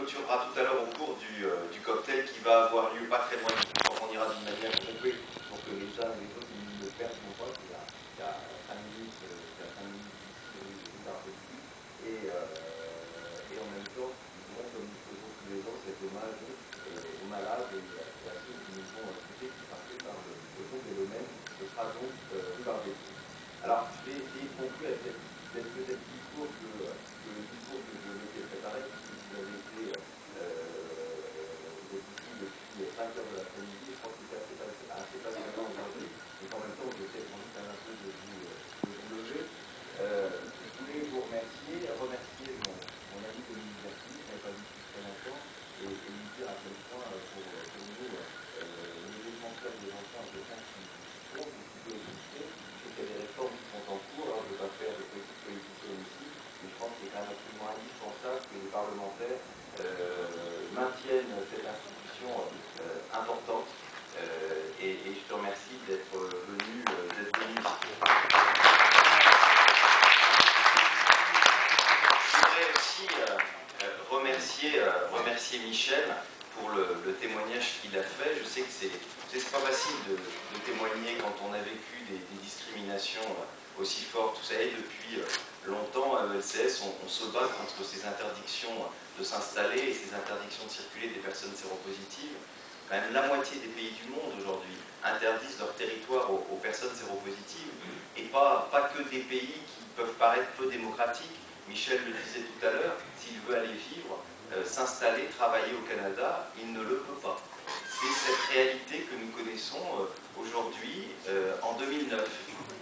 clôturera tout à l'heure au cours du cocktail qui va avoir lieu pas très loin. On ira d'une manière groupée pour que les uns et les autres ne perdent non pas. Il y a 5 minutes, d'ici le barbecue. Et en même temps, nous verrons comme nous faisons tous les ans cet hommage aux malades et à ceux qui nous ont quittés, qui passaient par le groupe et le même. Ce sera donc du barbecue. Alors, je vais essayer de conclure avec peut-être discours que le discours que je m'étais préparé, puisque vous avez été ici depuis 5 heures de l'après-midi, je crois que c'est assez passionnant aujourd'hui, et qu'en même temps, j'essaie quand même un peu de vous lever. Je voulais vous remercier mon ami Dominique Berti, je n'avais pas vu depuis très longtemps, et lui dire à quel point, pour nous, les défenseurs des enfants, quelqu'un qui compte et qui peut exister. Je sais qu'il y a des réformes qui sont en cours, alors je ne vais pas faire de politique politicienne ici, mais je pense qu'il est quand même absolument indispensable que les parlementaires maintiennent cette institution importante. Et je te remercie d'être venu ici. Je voudrais aussi remercier Michel pour le témoignage qu'il a fait. Je sais que c'est pas facile de témoigner quand on a vécu des discriminations aussi fortes. Vous savez, depuis longtemps, à l'ELCS, on se bat contre ces interdictions de s'installer et ces interdictions de circuler des personnes séropositives. Quand même la moitié des pays du monde aujourd'hui interdisent leur territoire aux personnes séropositives, et pas que des pays qui peuvent paraître peu démocratiques. Michel le disait tout à l'heure, s'il veut aller vivre, s'installer, travailler au Canada, il ne le peut pas. C'est cette réalité que nous connaissons aujourd'hui, en 2009.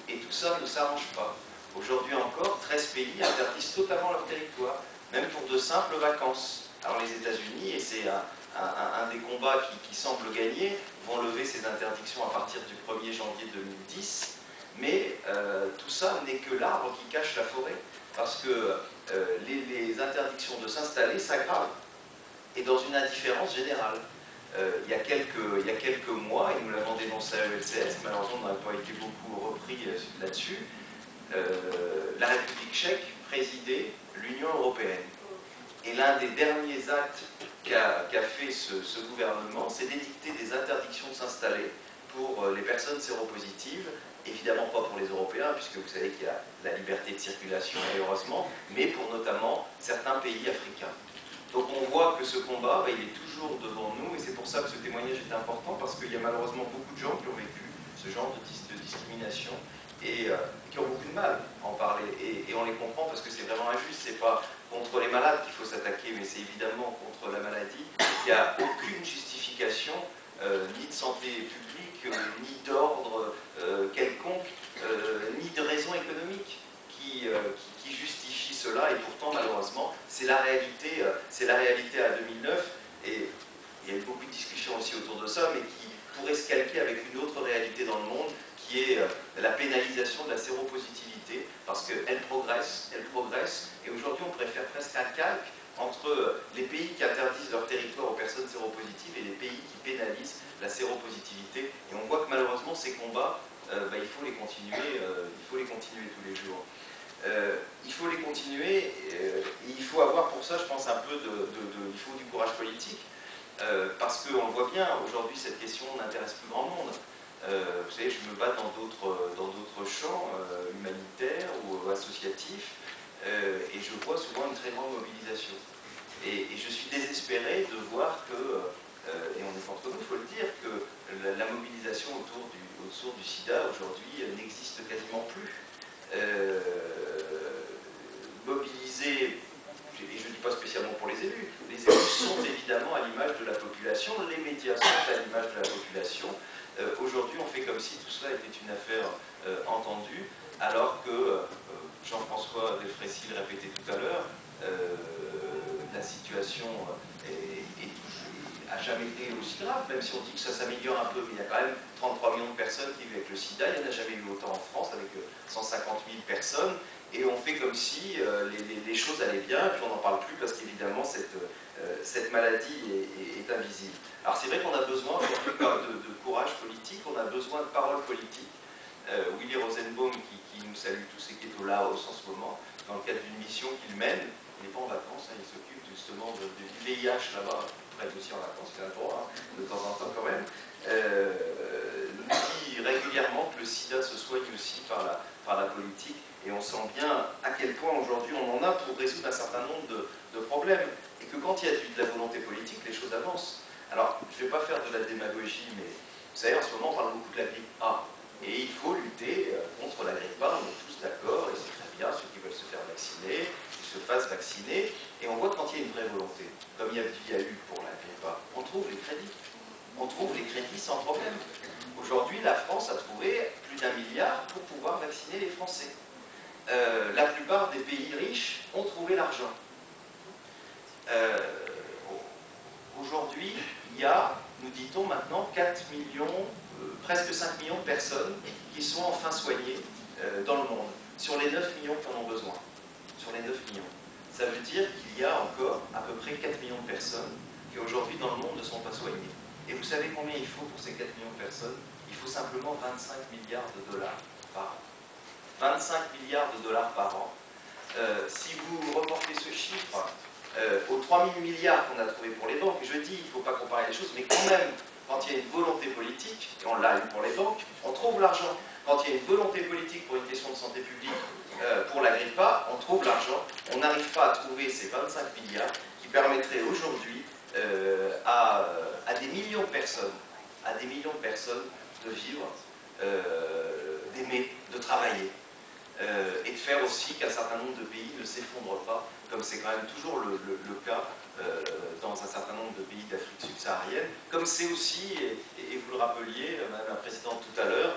Et tout ça ne s'arrange pas. Aujourd'hui encore, 13 pays interdisent totalement leur territoire, même pour de simples vacances. Alors les États-Unis, et c'est un des combats qui semble gagner, vont lever ces interdictions à partir du 1er janvier 2010, mais tout ça n'est que l'arbre qui cache la forêt, parce que les interdictions de s'installer s'aggravent, et dans une indifférence générale. Il y a quelques mois, et nous l'avons dénoncé à l'ELCS, malheureusement on n'a pas été beaucoup repris là-dessus, la République tchèque présidait l'Union européenne. Et l'un des derniers actes qu'a fait ce gouvernement, c'est d'édicter des interdictions de s'installer pour les personnes séropositives, évidemment pas pour les Européens, puisque vous savez qu'il y a la liberté de circulation, et heureusement, mais pour notamment certains pays africains. Donc on voit que ce combat, il est toujours devant nous, et c'est pour ça que ce témoignage est important, parce qu'il y a malheureusement beaucoup de gens qui ont vécu ce genre de discrimination, et qui ont beaucoup de mal à en parler. Et on les comprend parce que c'est vraiment injuste. C'est pas contre les malades qu'il faut s'attaquer, mais c'est évidemment contre la maladie. Il n'y a aucune justification, ni de santé publique, ni d'ordre quelconque, ni de raison économique qui justifie cela. Et pourtant, malheureusement, c'est la réalité à 2009. Et il y a eu beaucoup de discussions aussi autour de ça, mais qui pourrait se calquer avec une autre réalité dans le monde, qui est la pénalisation de la séropositivité, parce qu'elle progresse, et aujourd'hui on pourrait faire presque un calque entre les pays qui interdisent leur territoire aux personnes séropositives et les pays qui pénalisent la séropositivité. Et on voit que malheureusement ces combats, il faut les continuer tous les jours. Il faut les continuer, et il faut avoir pour ça, je pense, un peu il faut du courage politique, parce qu'on le voit bien, aujourd'hui cette question n'intéresse plus grand monde. Vous savez, je me bats dans d'autres champs humanitaires ou associatifs, et je vois souvent une très grande mobilisation. Et je suis désespéré de voir que, et on est entre nous, il faut le dire, que la mobilisation autour du sida aujourd'hui n'existe quasiment plus. Mobiliser, et je ne dis pas spécialement pour les élus sont évidemment à l'image de la population, les médias sont à l'image de la population. Aujourd'hui, on fait comme si tout cela était une affaire entendue, alors que Jean-François Delfrécy le répétait tout à l'heure, la situation a jamais été aussi grave, même si on dit que ça s'améliore un peu, mais il y a quand même 33 millions de personnes qui vivent avec le sida, il n'y en a jamais eu autant en France, avec 150 000 personnes, et on fait comme si les choses allaient bien, et puis on n'en parle plus parce qu'évidemment cette maladie est invisible. Alors c'est vrai qu'on a besoin de courage politique, on a besoin de paroles politiques. Willy Rosenbaum, qui nous salue tous et qui est au Laos en ce moment, dans le cadre d'une mission qu'il mène, il n'est pas en vacances, il s'occupe justement de vivre VIH là-bas, prête aussi en vacances, c'est un droit, hein, de temps en temps quand même, nous dit régulièrement que le sida se soigne aussi par la politique, et on sent bien à quel point aujourd'hui on en a pour résoudre un certain nombre de problèmes, et que quand il y a de la volonté politique, les choses avancent. Alors, je ne vais pas faire de la démagogie, mais vous savez, en ce moment on parle beaucoup de la grippe A, et il faut lutter contre la grippe A, on est tous d'accord, et c'est très bien, ceux qui veulent se faire vacciner, qu'ils se fassent vacciner, et on voit quand il y a une vraie volonté, comme il y a eu pour la grippe A, on trouve les crédits. On trouve les crédits sans problème. Aujourd'hui, la France a trouvé plus d'1 milliard pour pouvoir vacciner les Français. La plupart des pays riches ont trouvé l'argent. Aujourd'hui, il y a, nous dit-on maintenant, 4 millions, presque 5 millions de personnes qui sont enfin soignées dans le monde, sur les 9 millions qui en ont besoin. Sur les 9 millions. Ça veut dire qu'il y a encore à peu près 4 millions de personnes qui aujourd'hui dans le monde ne sont pas soignées. Et vous savez combien il faut pour ces 4 millions de personnes? Il faut simplement 25 milliards de dollars par an. 25 milliards de dollars par an. Si vous reportez ce chiffre aux 3 000 milliards qu'on a trouvé pour les banques, je dis, il ne faut pas comparer les choses, mais quand même, quand il y a une volonté politique, et on l'a eu pour les banques, on trouve l'argent. Quand il y a une volonté politique pour une question de santé publique, pour la grippe A, on trouve l'argent. On n'arrive pas à trouver ces 25 milliards qui permettraient aujourd'hui à des millions de personnes, de vivre, d'aimer, de travailler, et de faire aussi qu'un certain nombre de pays ne s'effondrent pas, comme c'est quand même toujours le cas dans un certain nombre de pays d'Afrique subsaharienne, comme c'est aussi, et vous le rappeliez, Madame la Présidente tout à l'heure,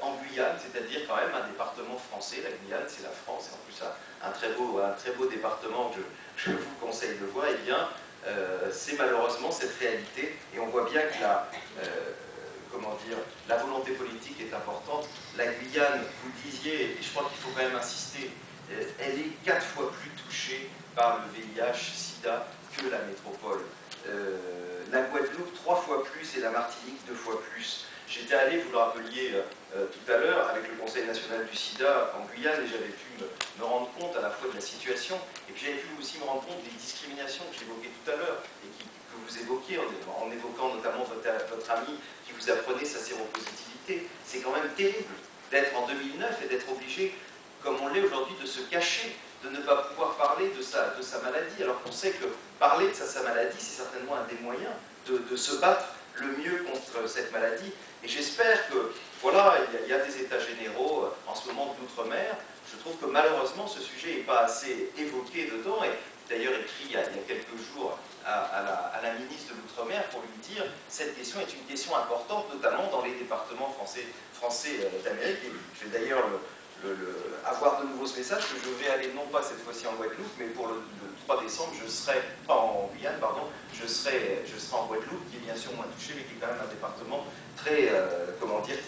en Guyane, c'est-à-dire quand même un département français. La Guyane, c'est la France, et en plus un très beau département que je vous conseille de voir. Eh bien, c'est malheureusement cette réalité, et on voit bien que la volonté politique est importante. La Guyane, vous le disiez, et je crois qu'il faut quand même insister, elle est 4 fois plus touchée par le VIH-Sida que la métropole. La Guadeloupe 3 fois plus et la Martinique 2 fois plus. J'étais allé, vous le rappeliez tout à l'heure, avec le Conseil national du sida en Guyane, et j'avais pu me rendre compte à la fois de la situation, et puis j'avais pu aussi me rendre compte des discriminations que j'évoquais tout à l'heure, et que vous évoquiez en évoquant notamment votre ami qui vous apprenait sa séropositivité. C'est quand même terrible d'être en 2009 et d'être obligé, comme on l'est aujourd'hui, de se cacher, de ne pas pouvoir parler de sa maladie, alors qu'on sait que parler de sa maladie, c'est certainement un des moyens de se battre le mieux contre cette maladie. Et j'espère que, voilà, il y a des états généraux en ce moment de l'outre-mer. Je trouve que malheureusement ce sujet n'est pas assez évoqué dedans, et d'ailleurs écrit il y a quelques jours à la ministre de l'Outre-mer pour lui dire cette question est une question importante, notamment dans les départements français d'Amérique. Et je vais d'ailleurs avoir de nouveau ce message, que je vais aller non pas cette fois-ci en Guadeloupe, mais pour le 3 décembre, je serai, pas en Guyane, pardon, je serai en Guadeloupe, qui est bien sûr moins touché, mais qui est quand même un département très,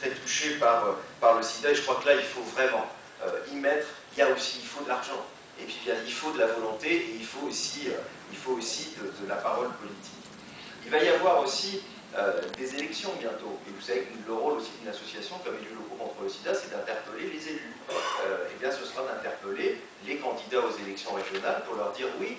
très touché par le sida. Et je crois que là, il faut vraiment y mettre, il faut de l'argent, et puis il faut de la volonté, et il faut aussi de la parole politique. Il va y avoir aussi des élections bientôt, et vous savez que le rôle aussi d'une association comme élus locaux contre le sida, c'est d'interpeller les élus. Et bien ce sera d'interpeller les candidats aux élections régionales pour leur dire oui,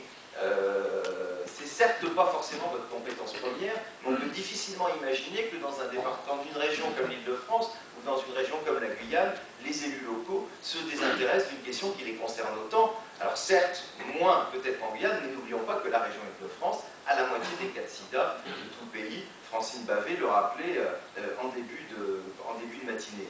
c'est certes pas forcément votre compétence première, mais on peut difficilement imaginer que dans un département, d'une région comme l'Île-de-France ou dans une région comme la Guyane, les élus locaux se désintéressent d'une question qui les concerne autant. Alors certes, moins peut-être en Guyane, mais n'oublions pas que la région Île-de-France a la moitié des cas de sida de tout le pays. Francine Bavet le rappelait en début de matinée.